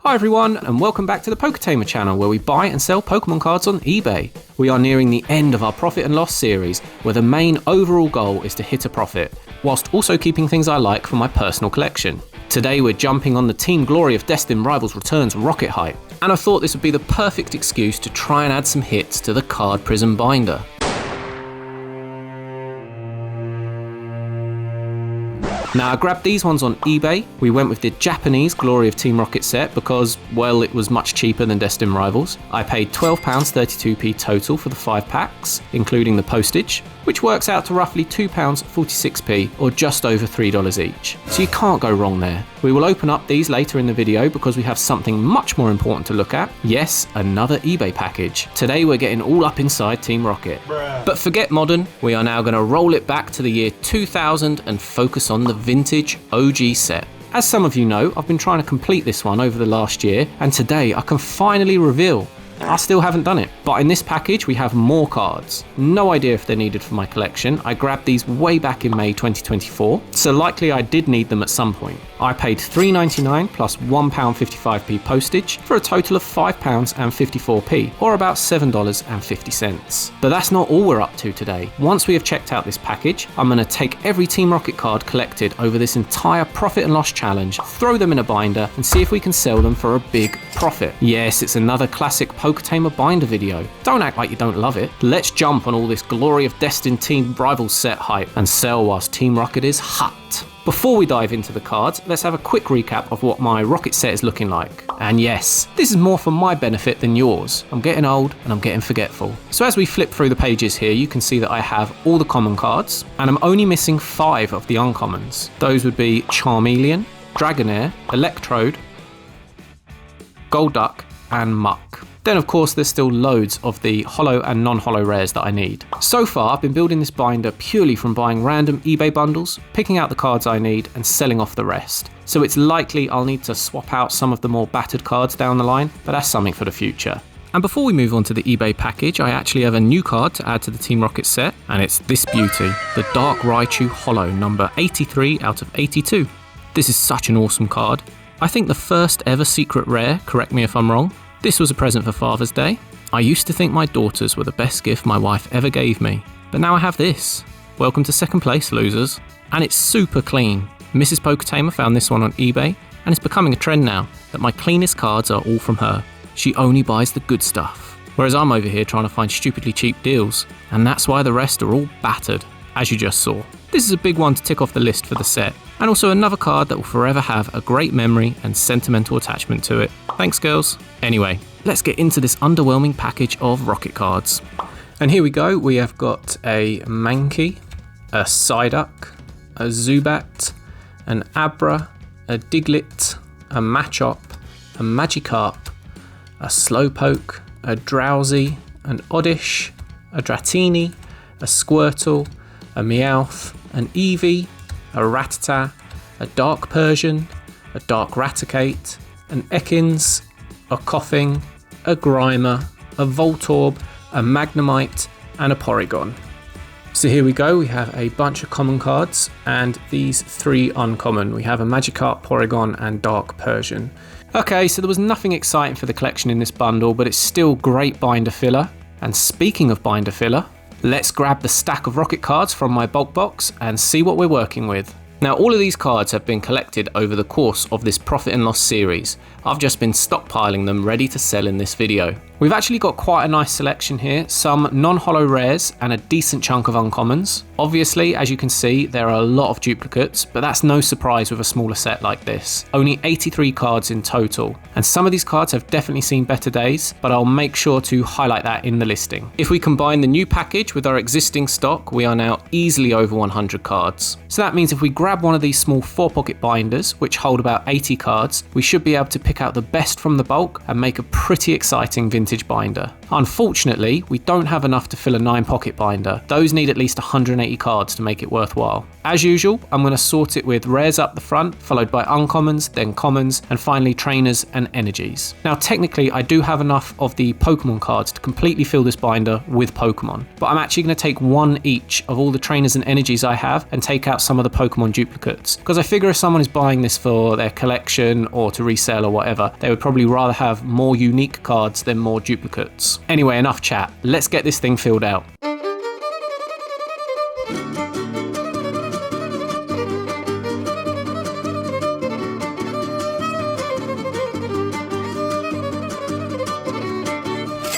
Hi everyone, and welcome back to the PokeTamer channel, where we buy and sell Pokemon cards on eBay. We are nearing the end of our profit and loss series, where the main overall goal is to hit a profit, whilst also keeping things I like for my personal collection. Today we're jumping on the Team Glory of Destined Rivals Returns rocket hype, and I thought this would be the perfect excuse to try and add some hits to the Card Prism binder. Now I grabbed these ones on eBay. We went with the Japanese Glory of Team Rocket set because, well, it was much cheaper than Destined Rivals. I paid £12.32p total for the 5 packs, including the postage, which works out to roughly £2.46p or just over $3 each. So you can't go wrong there. We will open up these later in the video because we have something much more important to look at. Yes, another eBay package. Today we're getting all up inside Team Rocket. But forget modern, we are now going to roll it back to the year 2000 and focus on the vintage OG set. As some of you know, I've been trying to complete this one over the last year, and today I can finally reveal I still haven't done it. But in this package we have more cards. No idea if they're needed for my collection. I grabbed these way back in May 2024, so likely I did need them at some point. I paid £3.99 plus £1.55p postage for a total of £5.54p, or about $7.50. But that's not all we're up to today. Once we have checked out this package, I'm going to take every Team Rocket card collected over this entire profit and loss challenge, throw them in a binder, and see if we can sell them for a big profit. Yes, it's another classic PokeTamer binder video. Don't act like you don't love it. Let's jump on all this Glory of Destined Team Rivals set hype and sell whilst Team Rocket is hot. Before we dive into the cards, let's have a quick recap of what my Rocket set is looking like. And yes, this is more for my benefit than yours. I'm getting old and I'm getting forgetful. So as we flip through the pages here, you can see that I have all the common cards, and I'm only missing 5 of the uncommons. Those would be Charmeleon, Dragonair, Electrode, Golduck, and Muck. Then of course there's still loads of the holo and non-holo rares that I need. So far I've been building this binder purely from buying random eBay bundles, picking out the cards I need and selling off the rest. So it's likely I'll need to swap out some of the more battered cards down the line, but that's something for the future. And before we move on to the eBay package, I actually have a new card to add to the Team Rocket set, and it's this beauty, the Dark Raichu Holo, number 83 out of 82. This is such an awesome card. I think the first ever secret rare, correct me if I'm wrong. This was a present for Father's Day. I used to think my daughters were the best gift my wife ever gave me, but now I have this. Welcome to second place, losers. And it's super clean. Mrs. PokeTamer found this one on eBay, and it's becoming a trend now that my cleanest cards are all from her. She only buys the good stuff. Whereas I'm over here trying to find stupidly cheap deals, and that's why the rest are all battered, as you just saw. This is a big one to tick off the list for the set, and also another card that will forever have a great memory and sentimental attachment to it. Thanks girls. Anyway, let's get into this underwhelming package of Rocket cards. And here we go, we have got a Mankey, a Psyduck, a Zubat, an Abra, a Diglett, a Machop, a Magikarp, a Slowpoke, a Drowsy, an Oddish, a Dratini, a Squirtle, a Meowth, an Eevee, a Rattata, a Dark Persian, a Dark Raticate, an Ekans, a Koffing, a Grimer, a Voltorb, a Magnemite, and a Porygon. So here we go, we have a bunch of common cards and these 3 uncommon. We have a Magikarp, Porygon, and Dark Persian. Okay, so there was nothing exciting for the collection in this bundle, but it's still great binder filler. And speaking of binder filler, let's grab the stack of Rocket cards from my bulk box and see what we're working with. Now all of these cards have been collected over the course of this profit and loss series. I've just been stockpiling them ready to sell in this video. We've actually got quite a nice selection here, some non-holo rares and a decent chunk of uncommons. Obviously, as you can see, there are a lot of duplicates, but that's no surprise with a smaller set like this. Only 83 cards in total, and some of these cards have definitely seen better days, but I'll make sure to highlight that in the listing. If we combine the new package with our existing stock, we are now easily over 100 cards. So that means if we grab one of these small 4-pocket binders, which hold about 80 cards, we should be able to pick out the best from the bulk and make a pretty exciting vintage binder. Unfortunately, we don't have enough to fill a 9 pocket binder. Those need at least 180 cards to make it worthwhile. As usual, I'm going to sort it with rares up the front, followed by uncommons, then commons, and finally trainers and energies. Now technically I do have enough of the Pokemon cards to completely fill this binder with Pokemon, but I'm actually going to take one each of all the trainers and energies I have and take out some of the Pokemon duplicates, because I figure if someone is buying this for their collection or to resell or whatever, they would probably rather have more unique cards than more duplicates. Anyway, enough chat, let's get this thing filled out.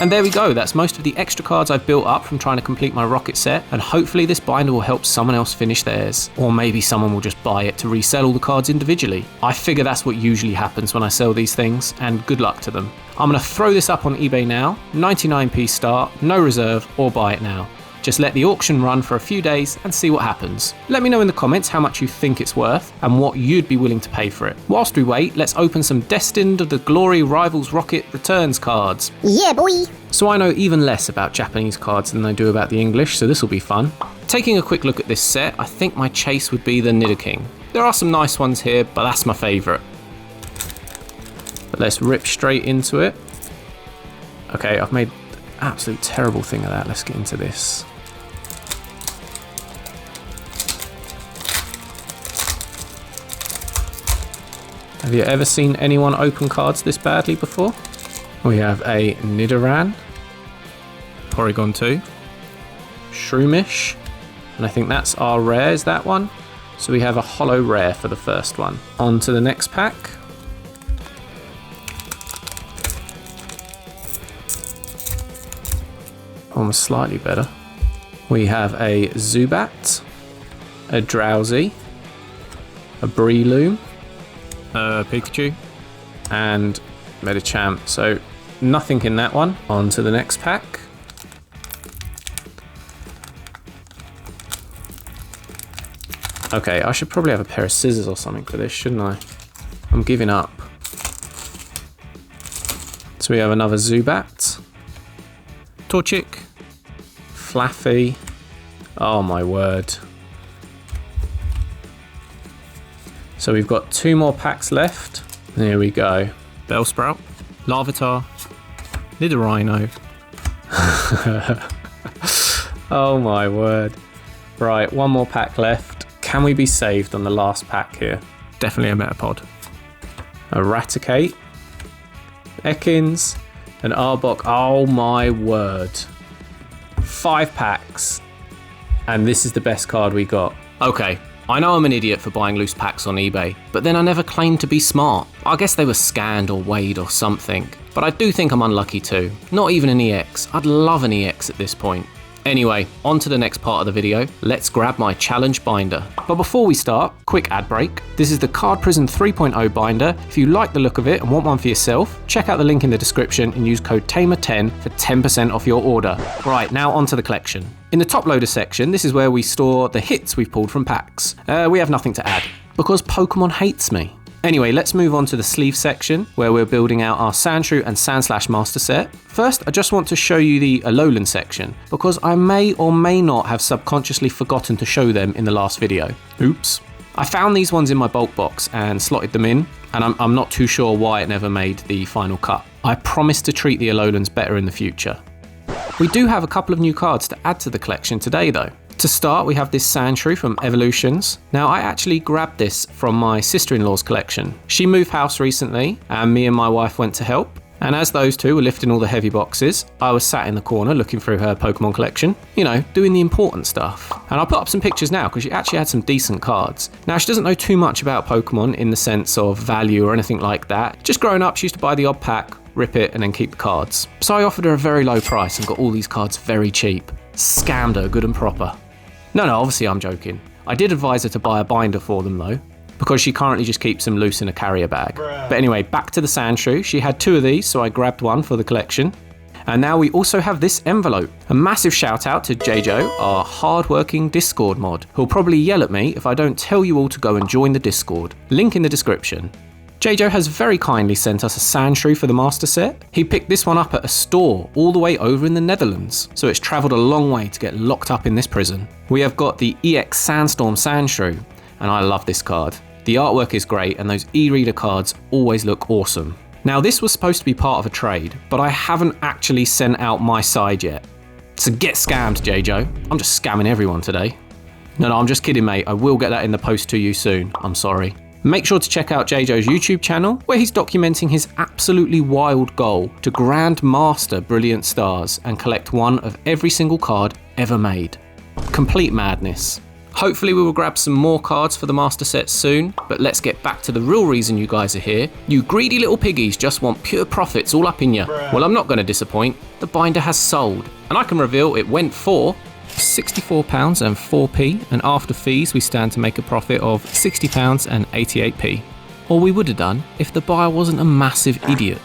And there we go, that's most of the extra cards I've built up from trying to complete my rocket set, and hopefully this binder will help someone else finish theirs. Or maybe someone will just buy it to resell all the cards individually. I figure that's what usually happens when I sell these things, and good luck to them. I'm going to throw this up on eBay now, 99p start, no reserve, or buy it now. Just let the auction run for a few days and see what happens. Let me know in the comments how much you think it's worth and what you'd be willing to pay for it. Whilst we wait, let's open some Destined of the Glory Rivals Rocket Returns cards. Yeah, boy! So I know even less about Japanese cards than I do about the English, so this will be fun. Taking a quick look at this set, I think my chase would be the Nidoking. There are some nice ones here, but that's my favourite. But let's rip straight into it. Okay, I've made an absolute terrible thing of that. Let's get into this. Have you ever seen anyone open cards this badly before? We have a Nidoran, Porygon 2, Shroomish, and I think that's our rare, is that one? So we have a holo rare for the first one. On to the next pack. Almost slightly better. We have a Zubat, a Drowsy, a Breloom, Pikachu, and Medicham. So nothing in that one. On to the next pack. Okay, I should probably have a pair of scissors or something for this, shouldn't I? I'm giving up. So we have another Zubat, Torchic, Flaffy. Oh my word. So we've got 2 more packs left. There we go. Bellsprout, Larvitar, Nidorino. Oh my word. Right, 1 more pack left. Can we be saved on the last pack here? Definitely a Metapod. A Raticate, Ekans, an Arbok. Oh my word. 5 packs. And this is the best card we got. Okay. I know I'm an idiot for buying loose packs on eBay, but then I never claimed to be smart. I guess they were scanned or weighed or something. But I do think I'm unlucky too. Not even an EX. I'd love an EX at this point. Anyway, on to the next part of the video. Let's grab my challenge binder. But before we start, quick ad break. This is the Card Prison 3.0 binder. If you like the look of it and want one for yourself, check out the link in the description and use code TAMER10 for 10% off your order. Right, now onto the collection. In the top loader section, this is where we store the hits we've pulled from packs. We have nothing to add, because Pokemon hates me. Anyway, let's move on to the sleeve section, where we're building out our Sandshrew and Sandslash master set. First, I just want to show you the Alolan section, because I may or may not have subconsciously forgotten to show them in the last video. Oops. I found these ones in my bulk box and slotted them in, and I'm not too sure why it never made the final cut. I promise to treat the Alolans better in the future. We do have a couple of new cards to add to the collection today though. To start, we have this Sandshrew from Evolutions. Now, I actually grabbed this from my sister-in-law's collection. She moved house recently, and me and my wife went to help. And as those two were lifting all the heavy boxes, I was sat in the corner looking through her Pokemon collection, you know, doing the important stuff. And I'll put up some pictures now because she actually had some decent cards. Now, she doesn't know too much about Pokemon in the sense of value or anything like that. Just growing up, she used to buy the odd pack, rip it, and then keep the cards. So I offered her a very low price and got all these cards very cheap. Scammed her good and proper. No, obviously I'm joking. I did advise her to buy a binder for them though, because she currently just keeps them loose in a carrier bag. But anyway, back to the Sandshrew. She had 2 of these, so I grabbed one for the collection. And now we also have this envelope. A massive shout out to Jjo, our hard-working Discord mod, who'll probably yell at me if I don't tell you all to go and join the Discord. Link in the description. JJ has very kindly sent us a Sandshrew for the master set. He picked this one up at a store all the way over in the Netherlands, so it's travelled a long way to get locked up in this prison. We have got the EX Sandstorm Sandshrew, and I love this card. The artwork is great and those e-reader cards always look awesome. Now this was supposed to be part of a trade, but I haven't actually sent out my side yet. So get scammed, JJ. I'm just scamming everyone today. No, I'm just kidding, mate. I will get that in the post to you soon. I'm sorry. Make sure to check out JJ's YouTube channel, where he's documenting his absolutely wild goal to Grandmaster Brilliant Stars and collect one of every single card ever made. Complete madness. Hopefully we will grab some more cards for the master set soon, but let's get back to the real reason you guys are here. You greedy little piggies just want pure profits all up in you. Well, I'm not going to disappoint. The binder has sold, and I can reveal it went for £64 and 4p, and after fees we stand to make a profit of £60 and 88p. Or we would have done if the buyer wasn't a massive idiot.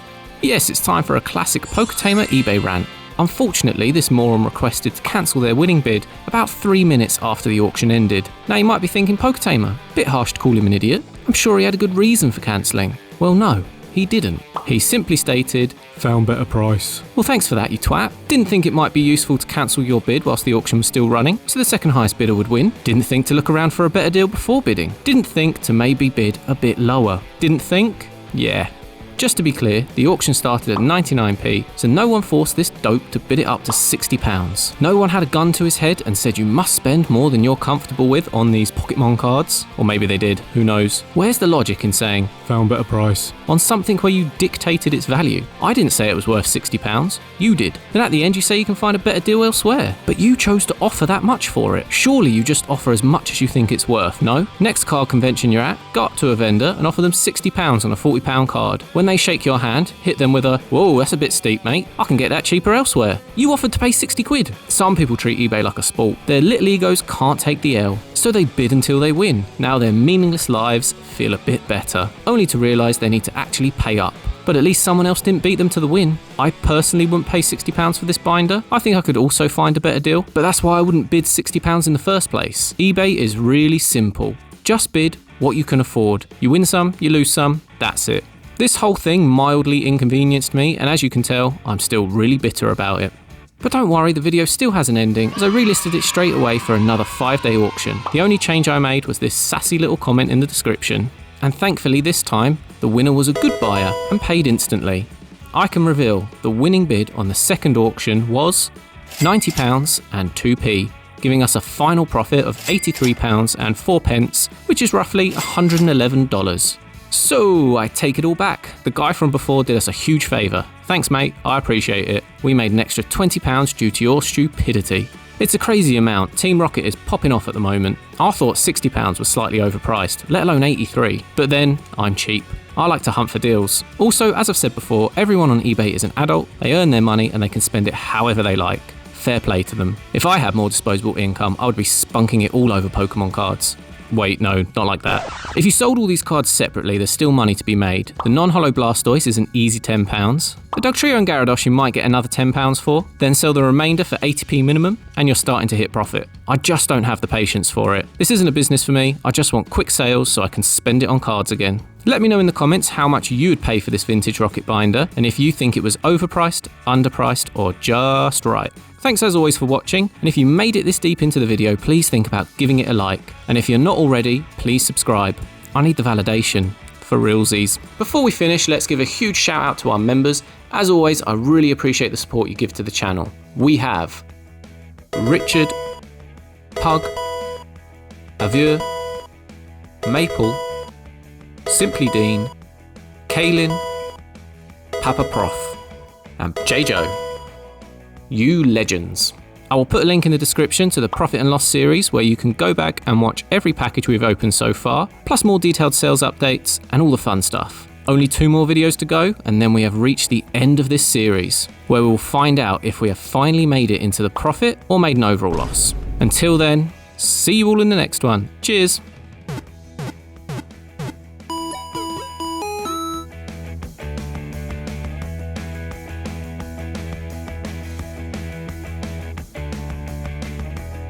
Yes, it's time for a classic PokeTamer eBay rant. Unfortunately, this moron requested to cancel their winning bid about 3 minutes after the auction ended. Now you might be thinking, PokeTamer, bit harsh to call him an idiot. I'm sure he had a good reason for cancelling. Well no, he didn't. He simply stated, "Found better price." Well, thanks for that, you twat. Didn't think it might be useful to cancel your bid whilst the auction was still running, so the second highest bidder would win. Didn't think to look around for a better deal before bidding. Didn't think to maybe bid a bit lower. Didn't think? Yeah. Just to be clear, the auction started at 99p, so no one forced this dope to bid it up to £60. No one had a gun to his head and said you must spend more than you're comfortable with on these Pokemon cards. Or maybe they did, who knows. Where's the logic in saying, "Found better price," on something where you dictated its value? I didn't say it was worth £60, you did. Then at the end you say you can find a better deal elsewhere. But you chose to offer that much for it. Surely you just offer as much as you think it's worth, no? Next card convention you're at, go up to a vendor and offer them £60 on a £40 card. When they shake your hand, hit them with a, "Whoa, that's a bit steep, mate. I can get that cheaper elsewhere." You offered to pay 60 quid. Some people treat eBay like a sport. Their little egos can't take the L, so they bid until they win. Now their meaningless lives feel a bit better, only to realise they need to actually pay up. But at least someone else didn't beat them to the win. I personally wouldn't pay £60 for this binder. I think I could also find a better deal, but that's why I wouldn't bid £60 in the first place. eBay is really simple. Just bid what you can afford. You win some, you lose some, that's it. This whole thing mildly inconvenienced me, and as you can tell, I'm still really bitter about it. But don't worry, the video still has an ending, as I relisted it straight away for another 5-day auction. The only change I made was this sassy little comment in the description. And thankfully this time, the winner was a good buyer and paid instantly. I can reveal the winning bid on the second auction was £90 and 2p, giving us a final profit of £83 and 4p, which is roughly $111. So I take it all back. The guy from before did us a huge favour. Thanks mate, I appreciate it. We made an extra £20 due to your stupidity. It's a crazy amount. Team Rocket is popping off at the moment. I thought £60 was slightly overpriced, let alone 83. But then, I'm cheap. I like to hunt for deals. Also, as I've said before, everyone on eBay is an adult. They earn their money and they can spend it however they like. Fair play to them. If I had more disposable income, I would be spunking it all over Pokemon cards. Wait, no, not like that. If you sold all these cards separately, there's still money to be made. The non-holo Blastoise is an easy £10. The Dugtrio and Gyarados you might get another £10 for, then sell the remainder for 80p minimum, and you're starting to hit profit. I just don't have the patience for it. This isn't a business for me, I just want quick sales so I can spend it on cards again. Let me know in the comments how much you would pay for this vintage Rocket binder, and if you think it was overpriced, underpriced, or just right. Thanks as always for watching, and if you made it this deep into the video, please think about giving it a like. And if you're not already, please subscribe. I need the validation, for realsies. Before we finish, let's give a huge shout out to our members. As always, I really appreciate the support you give to the channel. We have Richard, Pug, Avieux, Maple, Simply Dean, Kaylin, Papa Prof, and JJ. You legends. I will put a link in the description to the Profit and Loss series where you can go back and watch every package we've opened so far, plus more detailed sales updates and all the fun stuff. Only 2 more videos to go and then we have reached the end of this series, where we will find out if we have finally made it into the profit or made an overall loss. Until then, see you all in the next one. Cheers!